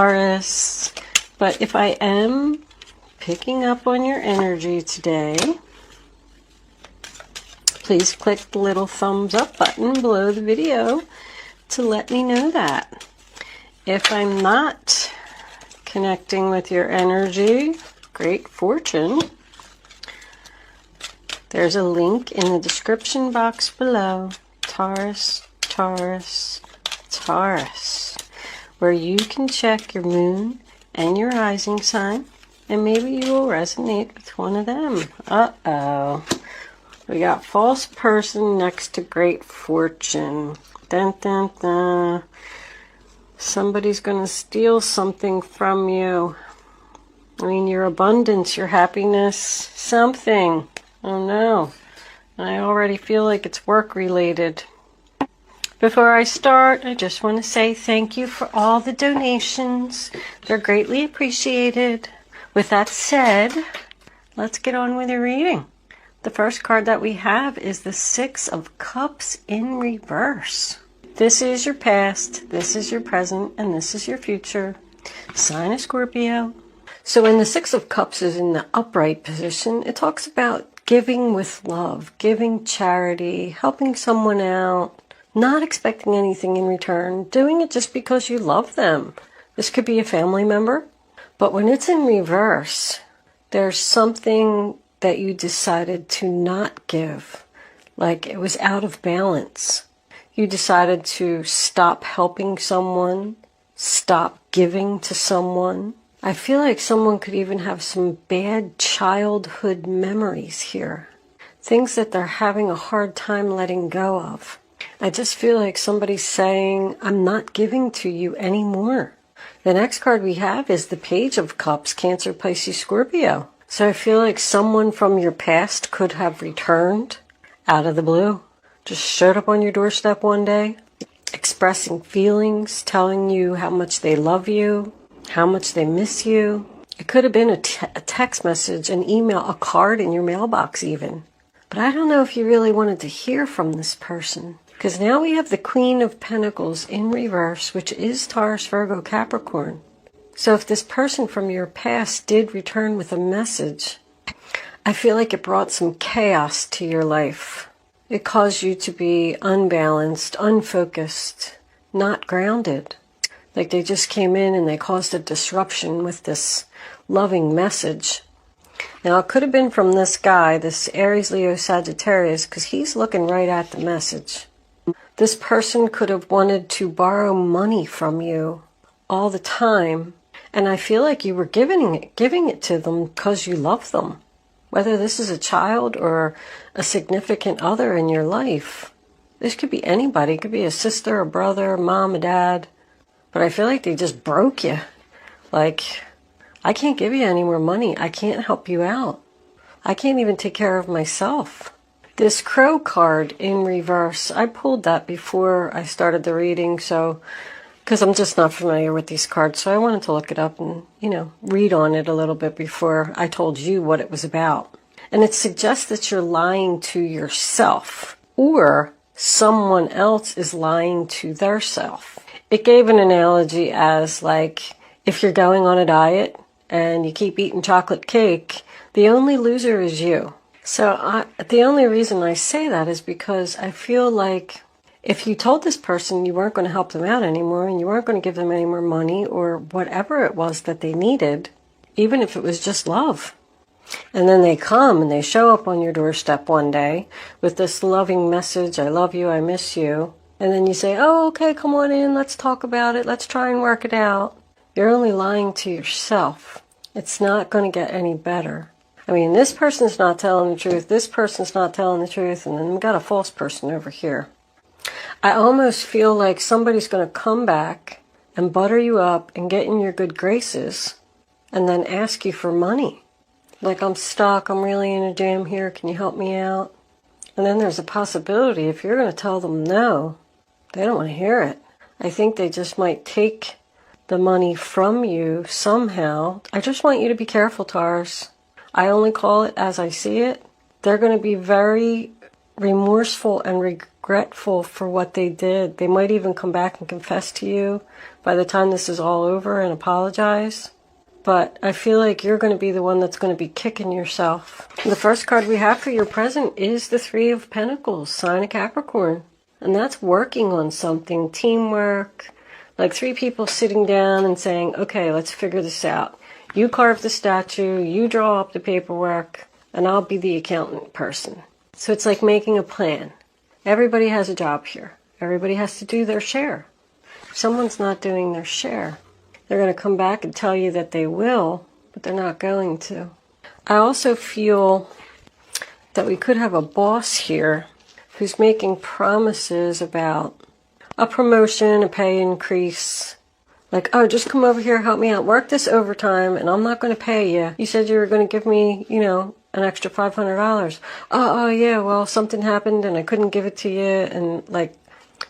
Taurus. But if I am picking up on your energy today, please click the little thumbs up button below the video to let me know that. If I'm not connecting with your energy, great fortune, there's a link in the description box below, Taurus, Taurus, Taurus, where you can check your moon and your rising sign, and maybe you will resonate with one of them. Uh-oh. We got false person next to great fortune. Dun, dun, dun. Somebody's going to steal something from you. I mean, your abundance, your happiness, something. Oh no. I already feel like it's work related. Before I start, I just want to say thank you for all the donations. They're greatly appreciated. With that said, let's get on with the reading. The first card that we have is the Six of Cups in reverse. This is your past, this is your present, and this is your future. Sign of Scorpio. So when the Six of Cups is in the upright position, it talks about giving with love, giving charity, helping someone out, not expecting anything in return, doing it just because you love them. This could be a family member, but when it's in reverse, there's something that you decided to not give, like it was out of balance. You decided to stop helping someone, stop giving to someone. I feel like someone could even have some bad childhood memories here, things that they're having a hard time letting go of. I just feel like somebody's saying, I'm not giving to you anymore. The next card we have is the Page of Cups, Cancer, Pisces, Scorpio. So I feel like someone from your past could have returned out of the blue. Just showed up on your doorstep one day, expressing feelings, telling you how much they love you, how much they miss you. It could have been a text message, an email, a card in your mailbox even. But I don't know if you really wanted to hear from this person. Because now we have the Queen of Pentacles in reverse, which is Taurus, Virgo, Capricorn. So if this person from your past did return with a message, I feel like it brought some chaos to your life. It caused you to be unbalanced, unfocused, not grounded. Like they just came in and they caused a disruption with this loving message. Now it could have been from this guy, this Aries, Leo, Sagittarius, because he's looking right at the message. This person could have wanted to borrow money from you all the time, and I feel like you were giving it to them because you love them. Whether this is a child or a significant other in your life. This could be anybody. It could be a sister, a brother, a mom, a dad. But I feel like they just broke you. Like, I can't give you any more money. I can't help you out. I can't even take care of myself. This Crow card in reverse, I pulled that before I started the reading, so because I'm just not familiar with these cards, so I wanted to look it up and, read on it a little bit before I told you what it was about. And it suggests that you're lying to yourself, or someone else is lying to their self. It gave an analogy as like, if you're going on a diet and you keep eating chocolate cake, the only loser is you. So the only reason I say that is because I feel like if you told this person you weren't going to help them out anymore and you weren't going to give them any more money or whatever it was that they needed, even if it was just love, and then they come and they show up on your doorstep one day with this loving message, I love you, I miss you, and then you say, oh, okay, come on in, let's talk about it, let's try and work it out. You're only lying to yourself. It's not going to get any better. I mean, this person's not telling the truth, this person's not telling the truth, and then we've got a false person over here. I almost feel like somebody's going to come back and butter you up and get in your good graces and then ask you for money. Like, I'm stuck, I'm really in a jam here, can you help me out? And then there's a possibility if you're going to tell them no, they don't want to hear it. I think they just might take the money from you somehow. I just want you to be careful, Taurus. I only call it as I see it. They're going to be very remorseful and regretful for what they did. They might even come back and confess to you by the time this is all over and apologize. But I feel like you're going to be the one that's going to be kicking yourself. The first card we have for your present is the Three of Pentacles, sign of Capricorn. And that's working on something, teamwork, like three people sitting down and saying, okay, let's figure this out. You carve the statue, you draw up the paperwork, and I'll be the accountant person. So it's like making a plan. Everybody has a job here. Everybody has to do their share. If someone's not doing their share, they're going to come back and tell you that they will, but they're not going to. I also feel that we could have a boss here who's making promises about a promotion, a pay increase. Like, oh, just come over here, help me out, work this overtime, and I'm not going to pay you. You said you were going to give me, an extra $500. Oh, yeah, well, something happened and I couldn't give it to you. And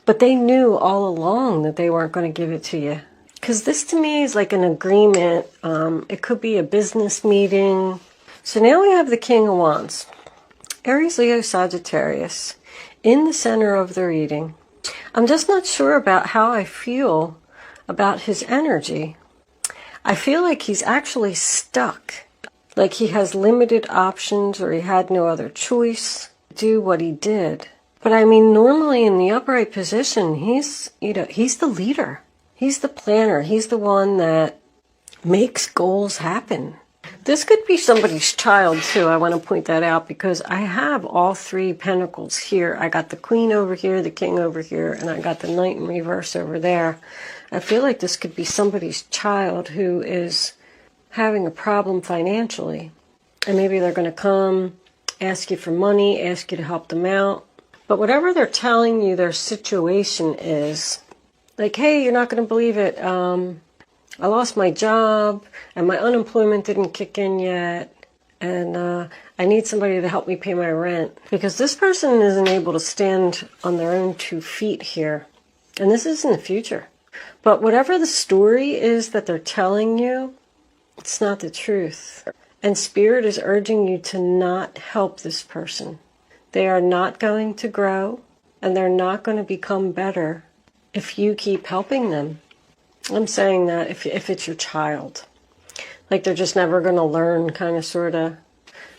but they knew all along that they weren't going to give it to you. Because this to me is like an agreement. It could be a business meeting. So now we have the King of Wands. Aries, Leo, Sagittarius in the center of the reading. I'm just not sure about how I feel about his energy. I feel like he's actually stuck. Like he has limited options or he had no other choice to do what he did. But I mean, normally in the upright position, he's the leader. He's the planner. He's the one that makes goals happen. This could be somebody's child too. I want to point that out because I have all three pentacles here. I got the Queen over here, the King over here, and I got the Knight in reverse over there. I feel like this could be somebody's child who is having a problem financially. And maybe they're going to come, ask you for money, ask you to help them out. But whatever they're telling you their situation is, like, hey, you're not going to believe it. I lost my job and my unemployment didn't kick in yet. And I need somebody to help me pay my rent. Because this person isn't able to stand on their own 2 feet here. And this is in the future. But whatever the story is that they're telling you, it's not the truth. And Spirit is urging you to not help this person. They are not going to grow, and they're not going to become better if you keep helping them. I'm saying that if it's your child. Like they're just never going to learn, kind of, sort of.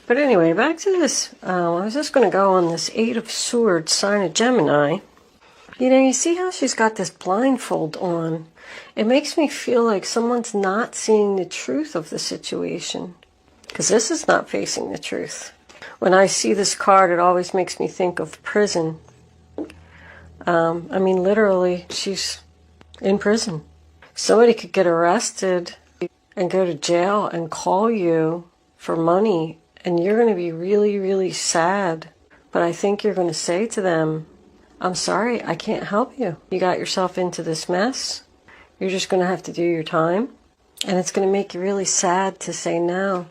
But anyway, back to this. I was just going to go on this 8 of Swords, sign of Gemini. You see how she's got this blindfold on? It makes me feel like someone's not seeing the truth of the situation. Because this is not facing the truth. When I see this card, it always makes me think of prison. I mean, literally, she's in prison. Somebody could get arrested and go to jail and call you for money. And you're going to be really, really sad. But I think you're going to say to them, I'm sorry, I can't help you. You got yourself into this mess. You're just going to have to do your time. And it's going to make you really sad to say no.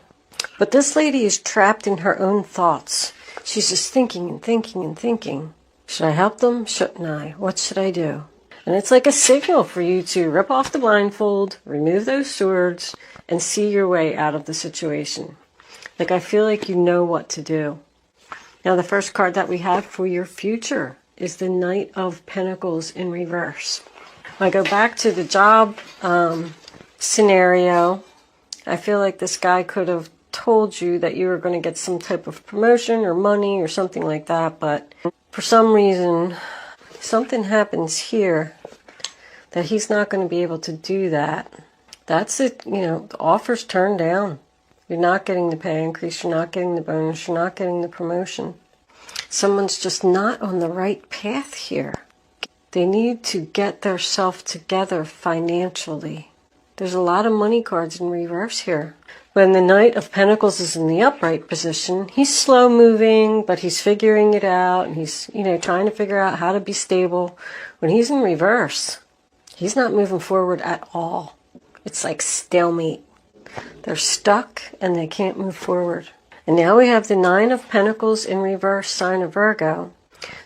But this lady is trapped in her own thoughts. She's just thinking and thinking and thinking. Should I help them? Shouldn't I? What should I do? And it's like a signal for you to rip off the blindfold, remove those swords, and see your way out of the situation. Like I feel like you know what to do. Now the first card that we have for your future is the Knight of Pentacles in reverse. I go back to the job scenario. I feel like this guy could have told you that you were going to get some type of promotion or money or something like that, but for some reason something happens here that he's not going to be able to do that. That's it. The offer's turned down. You're not getting the pay increase, you're not getting the bonus, you're not getting the promotion. Someone's just not on the right path here. They need to get their self together financially. There's a lot of money cards in reverse here. When the Knight of Pentacles is in the upright position, he's slow moving, but he's figuring it out, and he's, trying to figure out how to be stable. When he's in reverse, he's not moving forward at all. It's like stalemate. They're stuck and they can't move forward. And now we have the 9 of Pentacles in reverse, sign of Virgo.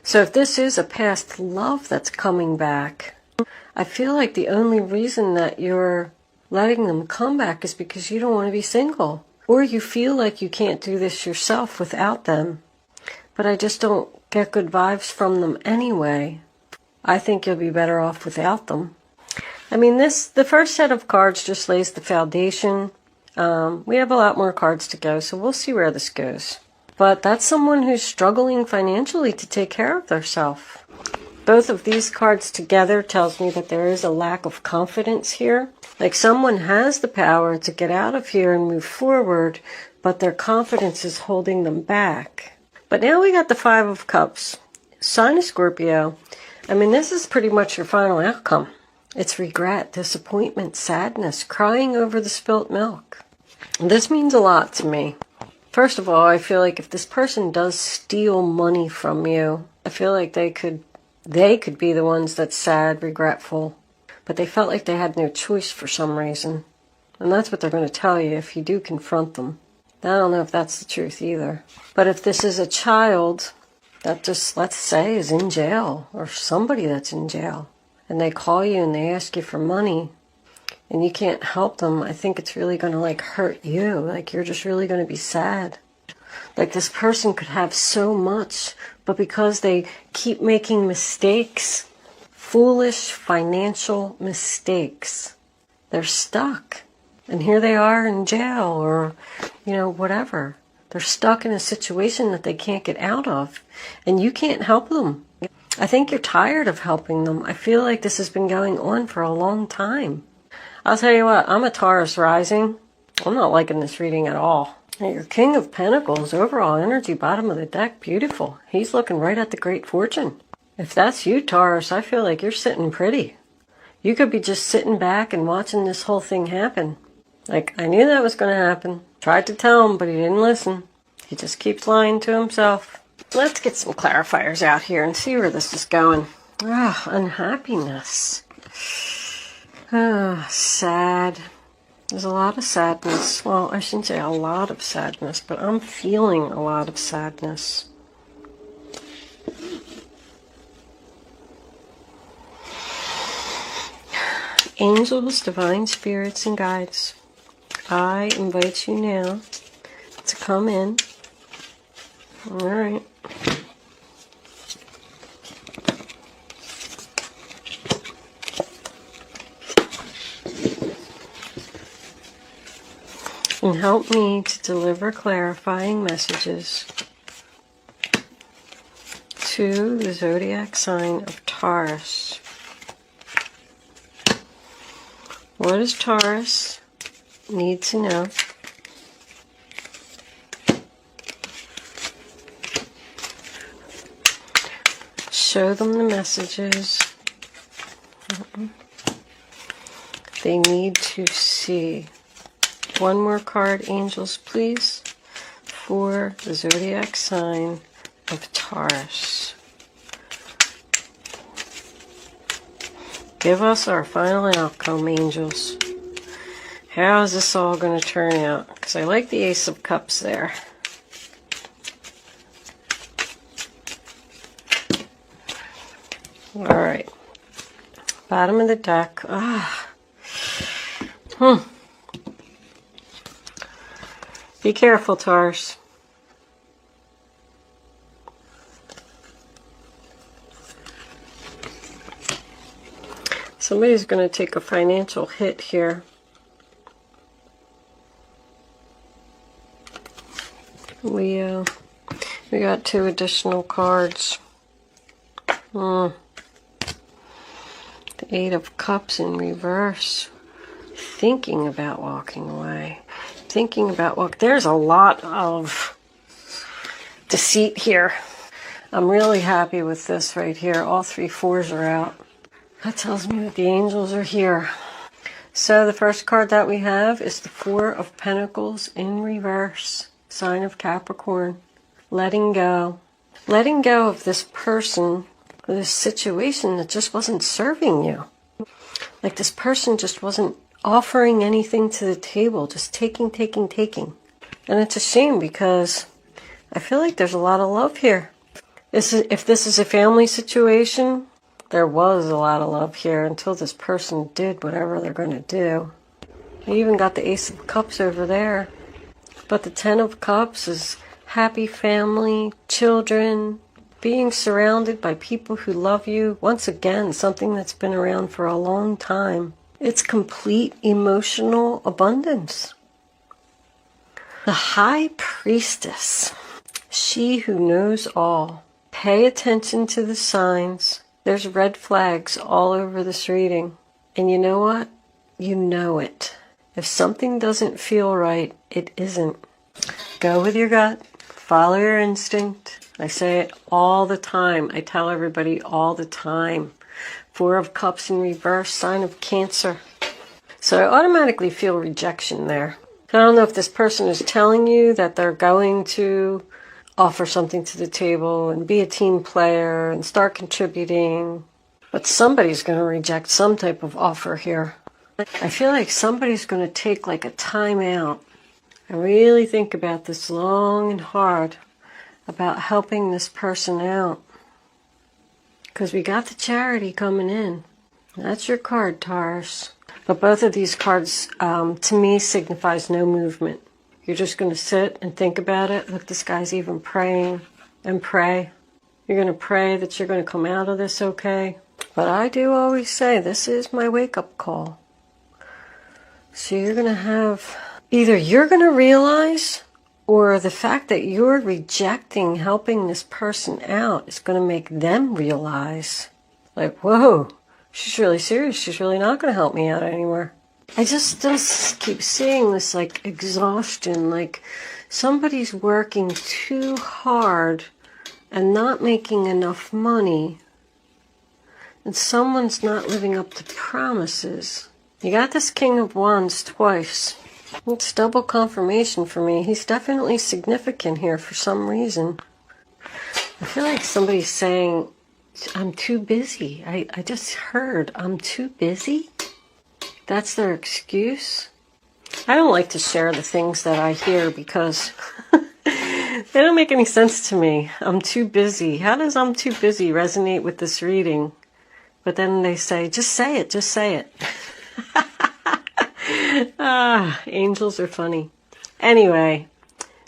So if this is a past love that's coming back, I feel like the only reason that you're letting them come back is because you don't want to be single. Or you feel like you can't do this yourself without them. but I just don't get good vibes from them anyway. I think you'll be better off without them. I mean, the first set of cards just lays the foundation. We have a lot more cards to go, so we'll see where this goes. But that's someone who's struggling financially to take care of themselves. Both of these cards together tells me that there is a lack of confidence here. Like someone has the power to get out of here and move forward, but their confidence is holding them back. But now we got the Five of Cups. Sign of Scorpio. I mean, this is pretty much your final outcome. It's regret, disappointment, sadness, crying over the spilt milk. This means a lot to me. First of all, I feel like if this person does steal money from you, I feel like they could be the ones that's sad, regretful, but they felt like they had no choice for some reason. And that's what they're going to tell you if you do confront them. I don't know if that's the truth either. But if this is a child that just, let's say, is in jail, or somebody that's in jail, and they call you and they ask you for money, and you can't help them, I think it's really going to like hurt you. Like you're just really going to be sad. Like this person could have so much, but because they keep making mistakes, foolish financial mistakes, they're stuck. And here they are in jail or, whatever. They're stuck in a situation that they can't get out of. And you can't help them. I think you're tired of helping them. I feel like this has been going on for a long time. I'll tell you what, I'm a Taurus rising. I'm not liking this reading at all. Your King of Pentacles, overall energy, bottom of the deck, beautiful. He's looking right at the Great Fortune. If that's you, Taurus, I feel like you're sitting pretty. You could be just sitting back and watching this whole thing happen. Like, I knew that was going to happen. Tried to tell him, but he didn't listen. He just keeps lying to himself. Let's get some clarifiers out here and see where this is going. Unhappiness. Sad. There's a lot of sadness. Well, I shouldn't say a lot of sadness, but I'm feeling a lot of sadness. Angels, divine spirits, and guides, I invite you now to come in. All right. And help me to deliver clarifying messages to the zodiac sign of Taurus. What does Taurus need to know? Show them the messages they need to see. One more card, angels, please, for the zodiac sign of Taurus. Give us our final outcome, angels. How is this all going to turn out? Because I like the Ace of Cups there. All right. Bottom of the deck. Be careful, Taurus. Somebody's going to take a financial hit here. We got 2 additional cards. The 8 of Cups in reverse. Thinking about walking away. Thinking about there's a lot of deceit here. I'm really happy with this right here. All 3 fours are out. That tells me that the angels are here. So the first card that we have is the 4 of Pentacles in reverse. Sign of Capricorn. Letting go. Letting go of this person, this situation that just wasn't serving you. Like this person just wasn't offering anything to the table. Just taking. And it's a shame because I feel like there's a lot of love here. If this is a family situation, there was a lot of love here until this person did whatever they're going to do. I even got the Ace of Cups over there. But the 10 of Cups is happy family, children, being surrounded by people who love you. Once again, something that's been around for a long time. It's complete emotional abundance. The High Priestess, she who knows all. Pay attention to the signs. There's red flags all over this reading. And you know what? You know it. If something doesn't feel right, it isn't. Go with your gut. Follow your instinct. I say it all the time. I tell everybody all the time. 4 of Cups in reverse, sign of Cancer. So I automatically feel rejection there. I don't know if this person is telling you that they're going to offer something to the table and be a team player and start contributing, but somebody's going to reject some type of offer here. I feel like somebody's going to take like a time out and really think about this long and hard about helping this person out. Because we got the Charity coming in. That's your card, Taurus. But both of these cards, to me, signifies no movement. You're just going to sit and think about it. Look, this guy's even praying and pray. You're going to pray that you're going to come out of this okay. But I do always say, this is my wake-up call. So you're going to have, either you're going to realize, or the fact that you're rejecting helping this person out is going to make them realize, like, whoa, she's really serious. She's really not going to help me out anymore. I just keep seeing this like exhaustion, like somebody's working too hard and not making enough money, and someone's not living up to promises. You got this King of Wands twice. It's double confirmation for me. He's definitely significant here for some reason. I feel like somebody's saying, I'm too busy. I just heard, I'm too busy. That's their excuse. I don't like to share the things that I hear because they don't make any sense to me. I'm too busy. How does I'm too busy resonate with this reading? But then they say, just say it, just say it. Angels are funny. Anyway,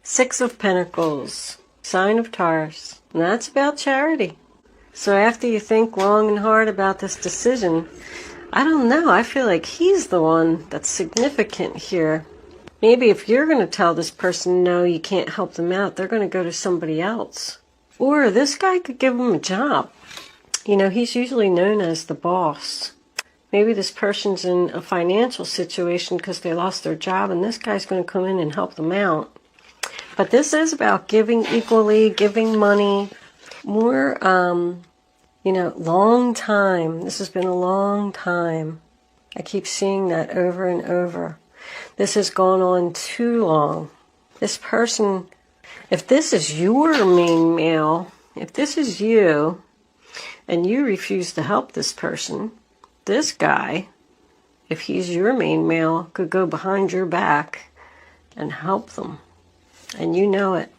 6 of Pentacles, sign of Taurus. And that's about charity. So after you think long and hard about this decision, I don't know, I feel like he's the one that's significant here. Maybe if you're going to tell this person, no, you can't help them out, they're going to go to somebody else. Or this guy could give them a job. You know, he's usually known as the boss. Maybe this person's in a financial situation because they lost their job, and this guy's going to come in and help them out. But this is about giving equally, giving money. More, you know, long time. This has been a long time. I keep seeing that over and over. This has gone on too long. This person, if this is your main male, if this is you, and you refuse to help this person, this guy, if he's your main male, could go behind your back and help them. And you know it.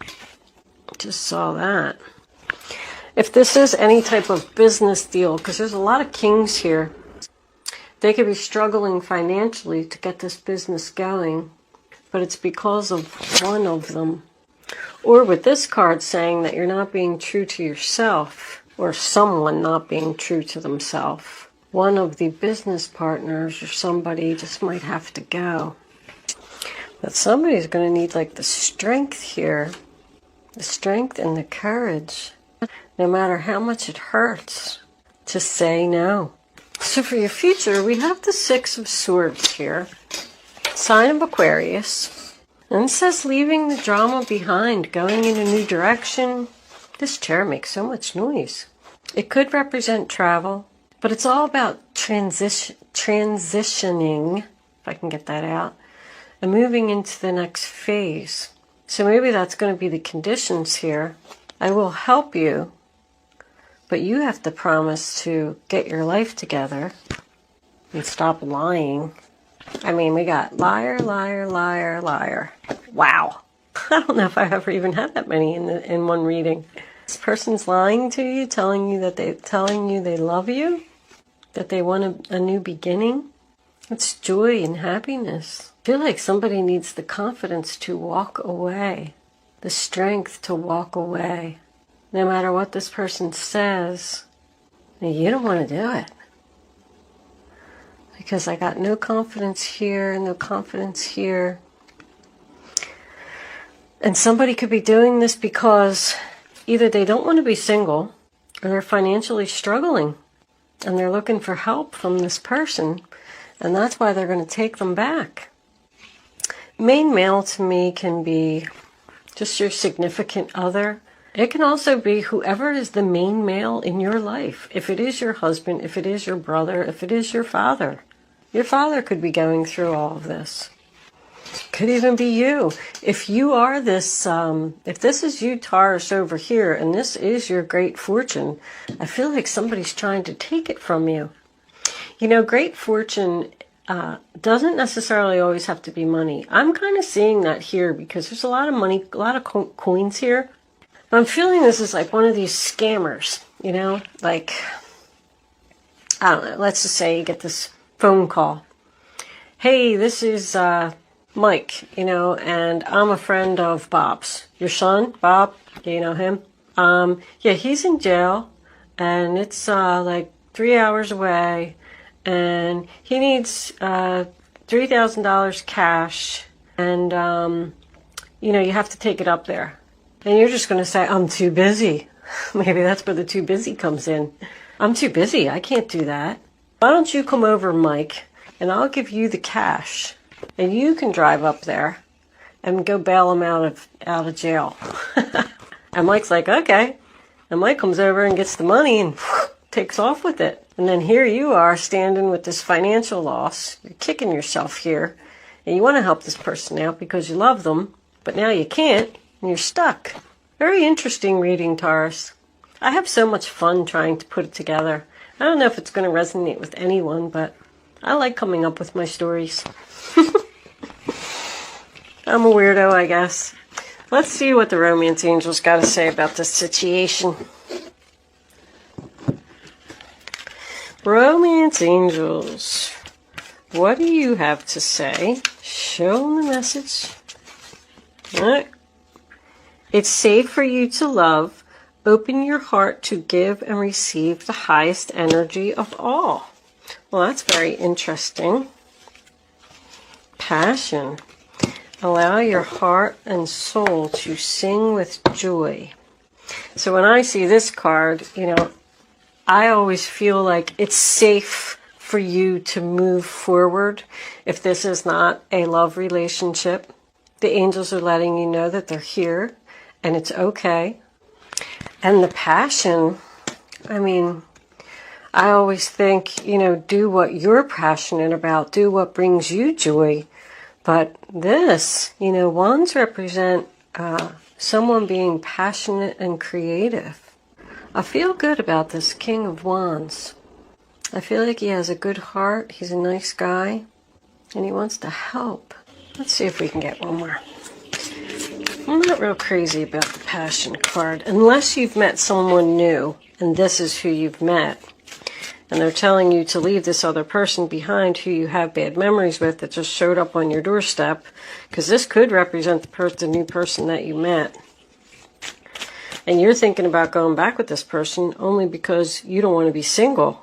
Just saw that. If this is any type of business deal, because there's a lot of kings here, they could be struggling financially to get this business going, but it's because of one of them. Or with this card saying that you're not being true to yourself, or someone not being true to themselves. One of the business partners or somebody just might have to go. But somebody's going to need like the strength here, the strength and the courage, no matter how much it hurts, to say no. So for your future, we have the 6 of Swords here, sign of Aquarius. And it says leaving the drama behind, going in a new direction. This chair makes so much noise. It could represent travel, but it's all about transitioning, if I can get that out, and moving into the next phase. So maybe that's going to be the conditions here. I will help you, but you have to promise to get your life together and stop lying. I mean, we got liar, liar, liar, liar. Wow. I don't know if I ever even had that many in one reading. This person's lying to you, telling you they love you, that they want a new beginning. It's joy and happiness. I feel like somebody needs the confidence to walk away. the strength to walk away. No matter what this person says, you don't want to do it. Because I got no confidence here, no confidence here. And somebody could be doing this because either they don't want to be single or they're financially struggling and they're looking for help from this person, and that's why they're going to take them back. Main male to me can be just your significant other. It can also be whoever is the main male in your life. If it is your husband, if it is your brother, if it is your father. Your father could be going through all of this. Could even be you. If you are this, if this is you, Taurus, over here, and this is your great fortune, I feel like somebody's trying to take it from you. You know, great fortune doesn't necessarily always have to be money. I'm kind of seeing that here because there's a lot of money, a lot of coins here. But I'm feeling this is like one of these scammers, you know, like, I don't know, let's just say you get this phone call. Hey, this is Mike, you know, and I'm a friend of Bob's. Your son, Bob, do you know him? Yeah, he's in jail, and it's like 3 hours away, and he needs $3,000 cash, and, you know, you have to take it up there. And you're just going to say, I'm too busy. Maybe that's where the too busy comes in. I'm too busy. I can't do that. Why don't you come over, Mike, and I'll give you the cash, and you can drive up there and go bail him out of jail. And Mike's like, okay. And Mike comes over and gets the money and takes off with it. And then here you are standing with this financial loss. You're kicking yourself here. And you want to help this person out because you love them, but now you can't, and you're stuck. Very interesting reading, Taurus. I have so much fun trying to put it together. I don't know if it's going to resonate with anyone, but I like coming up with my stories. I'm a weirdo, I guess. Let's see what the romance angels got to say about this situation. Romance angels, what do you have to say? Show them the message. All right. It's safe for you to love. Open your heart to give and receive the highest energy of all. Well, that's very interesting. Passion. Allow your heart and soul to sing with joy. So when I see this card, you know, I always feel like it's safe for you to move forward if this is not a love relationship. The angels are letting you know that they're here and it's okay. And the passion, I mean, I always think, you know, do what you're passionate about, do what brings you joy. But this, you know, wands represent someone being passionate and creative. I feel good about this King of Wands. I feel like he has a good heart, he's a nice guy, and he wants to help. Let's see if we can get one more. I'm not real crazy about the passion card, unless you've met someone new, and this is who you've met. And they're telling you to leave this other person behind who you have bad memories with that just showed up on your doorstep, because this could represent the new person that you met. And you're thinking about going back with this person only because you don't want to be single.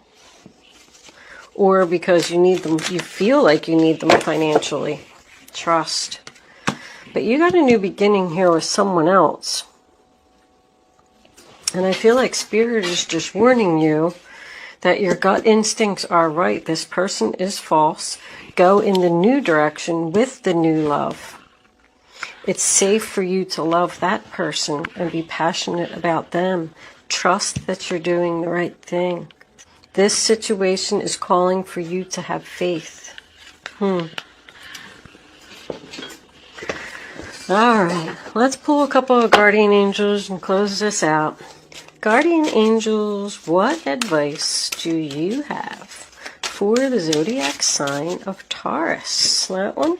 Or because you need them, you feel like you need them financially. Trust. But you got a new beginning here with someone else. And I feel like Spirit is just warning you that your gut instincts are right. This person is false. Go in the new direction with the new love. It's safe for you to love that person and be passionate about them. Trust that you're doing the right thing. This situation is calling for you to have faith. Alright, let's pull a couple of guardian angels and close this out. Guardian angels, what advice do you have for the zodiac sign of Taurus? That one.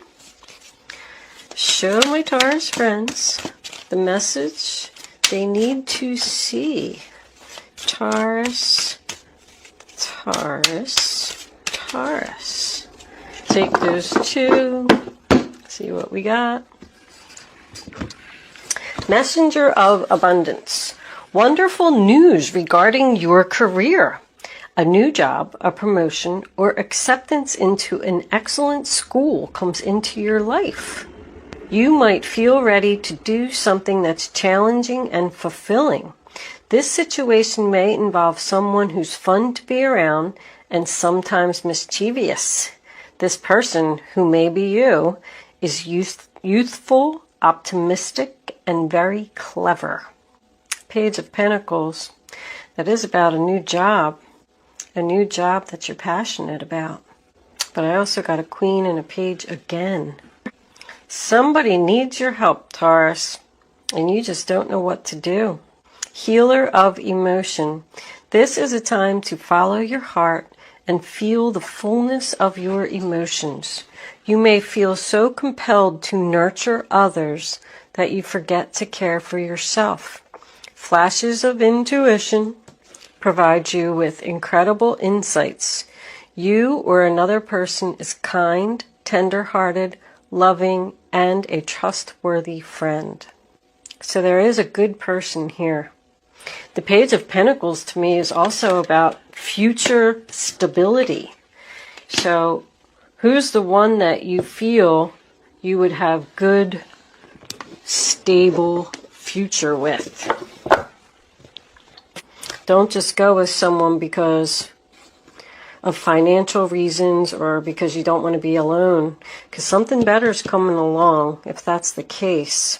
Show my Taurus friends the message they need to see. Taurus, Taurus, Taurus. Take those two. See what we got. Messenger of abundance. Wonderful news regarding your career. A new job, a promotion, or acceptance into an excellent school comes into your life. You might feel ready to do something that's challenging and fulfilling. This situation may involve someone who's fun to be around and sometimes mischievous. This person, who may be you, is youthful, optimistic, and very clever. Page of Pentacles. That is about a new job that you're passionate about. But I also got a Queen and a Page again. Somebody needs your help, Taurus, and you just don't know what to do. Healer of emotion. This is a time to follow your heart and feel the fullness of your emotions. You may feel so compelled to nurture others that you forget to care for yourself. Flashes of intuition provide you with incredible insights. You or another person is kind, tender-hearted, loving, and a trustworthy friend. So there is a good person here. The Page of Pentacles to me is also about future stability. So who's the one that you feel you would have good, stable future with? Don't just go with someone because of financial reasons or because you don't want to be alone, because something better is coming along if that's the case.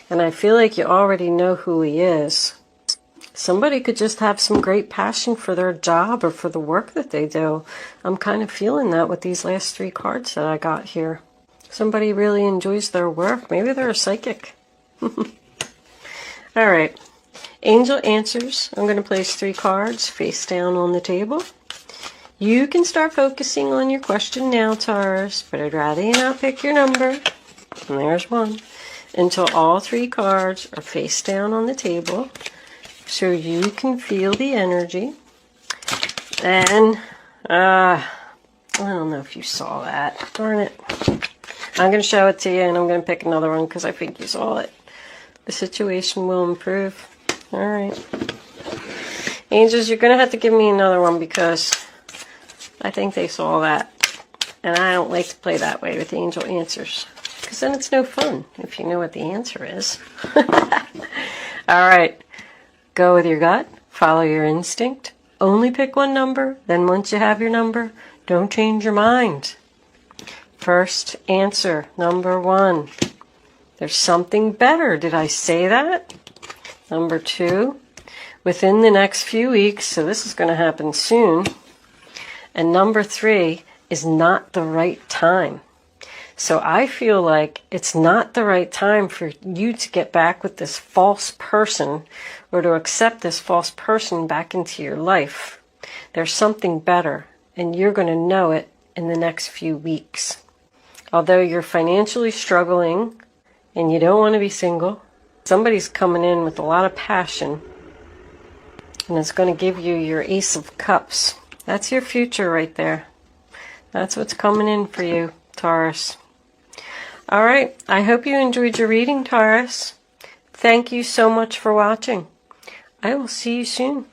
And I feel like you already know who he is. Somebody could just have some great passion for their job or for the work that they do. I'm kind of feeling that with these last 3 cards that I got here. Somebody really enjoys their work. Maybe they're a psychic. All right. Angel answers. I'm going to place 3 cards face down on the table. You can start focusing on your question now, Taurus, but I'd rather you not pick your number. And there's one. Until all 3 cards are face down on the table, so you can feel the energy. And, I don't know if you saw that. Darn it. I'm going to show it to you, and I'm going to pick another one because I think you saw it. The situation will improve. All right. Angels, you're going to have to give me another one because I think they saw that. And I don't like to play that way with angel answers, because then it's no fun if you know what the answer is. All right. Go with your gut. Follow your instinct. Only pick one number. Then once you have your number, don't change your mind. First answer, number 1. There's something better. Did I say that? Number 2, within the next few weeks, so this is going to happen soon. And number 3 is not the right time. So I feel like it's not the right time for you to get back with this false person or to accept this false person back into your life. There's something better, and you're going to know it in the next few weeks. Although you're financially struggling and you don't want to be single, somebody's coming in with a lot of passion, and it's going to give you your Ace of Cups. That's your future right there. That's what's coming in for you, Taurus. All right. I hope you enjoyed your reading, Taurus. Thank you so much for watching. I will see you soon.